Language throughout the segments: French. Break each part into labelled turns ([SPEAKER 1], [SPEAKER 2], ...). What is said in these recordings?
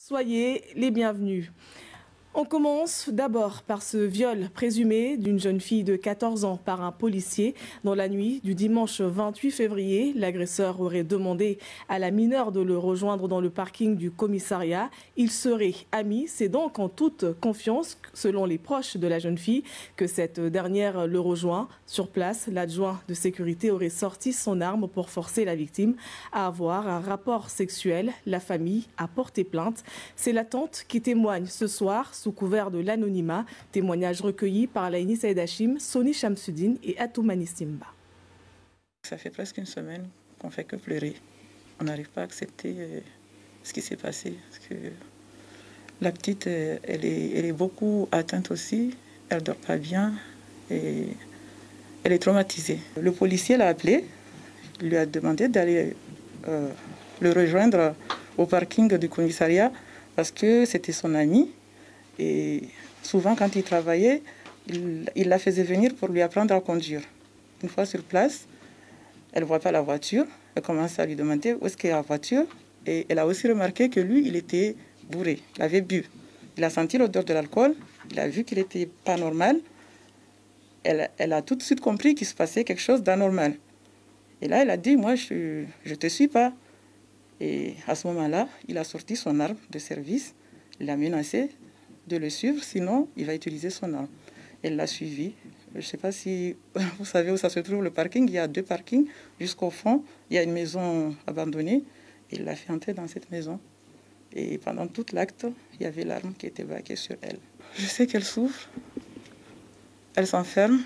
[SPEAKER 1] Soyez les bienvenus. On commence d'abord par ce viol présumé d'une jeune fille de 14 ans par un policier. Dans la nuit du dimanche 28 février, l'agresseur aurait demandé à la mineure de le rejoindre dans le parking du commissariat. Ils seraient amis. C'est donc en toute confiance, selon les proches de la jeune fille, que cette dernière le rejoint. Sur place, l'adjoint de sécurité aurait sorti son arme pour forcer la victime à avoir un rapport sexuel. La famille a porté plainte. C'est la tante qui témoigne ce soir sous couvert de l'anonymat. Témoignage recueilli par Laïni Saïd Hachim, Soni Shamsuddin et Atoumani Simba.
[SPEAKER 2] Ça fait presque une semaine qu'on ne fait que pleurer. On n'arrive pas à accepter ce qui s'est passé. Parce que la petite, elle est beaucoup atteinte aussi. Elle ne dort pas bien et elle est traumatisée. Le policier l'a appelé, il lui a demandé d'aller le rejoindre au parking du commissariat parce que c'était son ami. Et souvent, quand il travaillait, il la faisait venir pour lui apprendre à conduire. Une fois sur place, elle ne voit pas la voiture. Elle commence à lui demander où est-ce qu'il y a la voiture. Et elle a aussi remarqué que lui, il était bourré. Il avait bu. Il a senti l'odeur de l'alcool. Il a vu qu'il n'était pas normal. Elle a tout de suite compris qu'il se passait quelque chose d'anormal. Et là, elle a dit, moi, je ne te suis pas. Et à ce moment-là, il a sorti son arme de service. Il l'a menacé de le suivre, sinon il va utiliser son arme. Elle l'a suivi. Je ne sais pas si vous savez où ça se trouve, le parking. Il y a 2 parkings. Jusqu'au fond, il y a une maison abandonnée. Il l'a fait entrer dans cette maison. Et pendant tout l'acte, il y avait l'arme qui était braquée sur elle. Je sais qu'elle souffre. Elle s'enferme.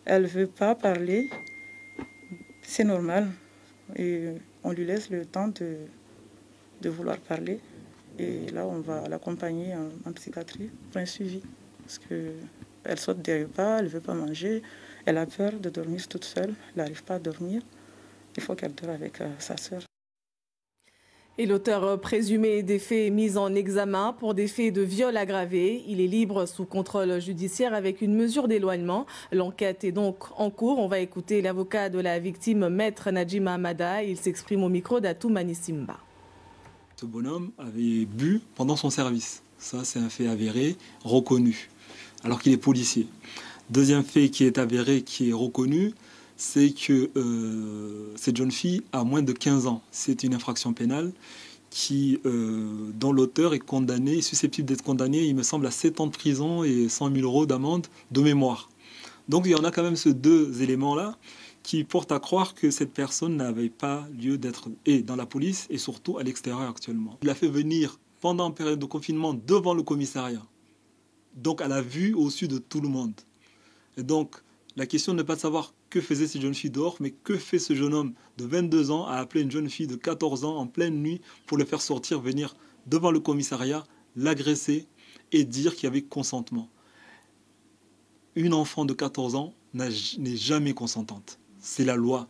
[SPEAKER 2] Elle ne veut pas parler. C'est normal. Et on lui laisse le temps de vouloir parler. Et là, on va l'accompagner en psychiatrie pour un suivi. Parce qu'elle saute des repas, elle ne veut pas manger, elle a peur de dormir toute seule, elle n'arrive pas à dormir. Il faut qu'elle dort avec sa sœur.
[SPEAKER 1] Et l'auteur présumé des faits est mis en examen pour des faits de viol aggravé. Il est libre sous contrôle judiciaire avec une mesure d'éloignement. L'enquête est donc en cours. On va écouter l'avocat de la victime, Maître Nadjima Amada. Il s'exprime au micro d'Atoumani Simba.
[SPEAKER 3] Ce bonhomme avait bu pendant son service. Ça, c'est un fait avéré, reconnu, alors qu'il est policier. Deuxième fait qui est avéré, qui est reconnu, c'est que cette jeune fille a moins de 15 ans. C'est une infraction pénale dont l'auteur est condamné, est susceptible d'être condamné, il me semble, à 7 ans de prison et 100 000 € d'amende de mémoire. Donc il y en a quand même ces 2 éléments-là qui portent à croire que cette personne n'avait pas lieu d'être dans la police et surtout à l'extérieur actuellement. Il l'a fait venir pendant une période de confinement devant le commissariat, donc à la vue au-dessus de tout le monde. Et donc la question n'est pas de savoir que faisait cette jeune fille dehors, mais que fait ce jeune homme de 22 ans à appeler une jeune fille de 14 ans en pleine nuit pour le faire sortir, venir devant le commissariat, l'agresser et dire qu'il y avait consentement. Une enfant de 14 ans n'est jamais consentante. C'est la loi.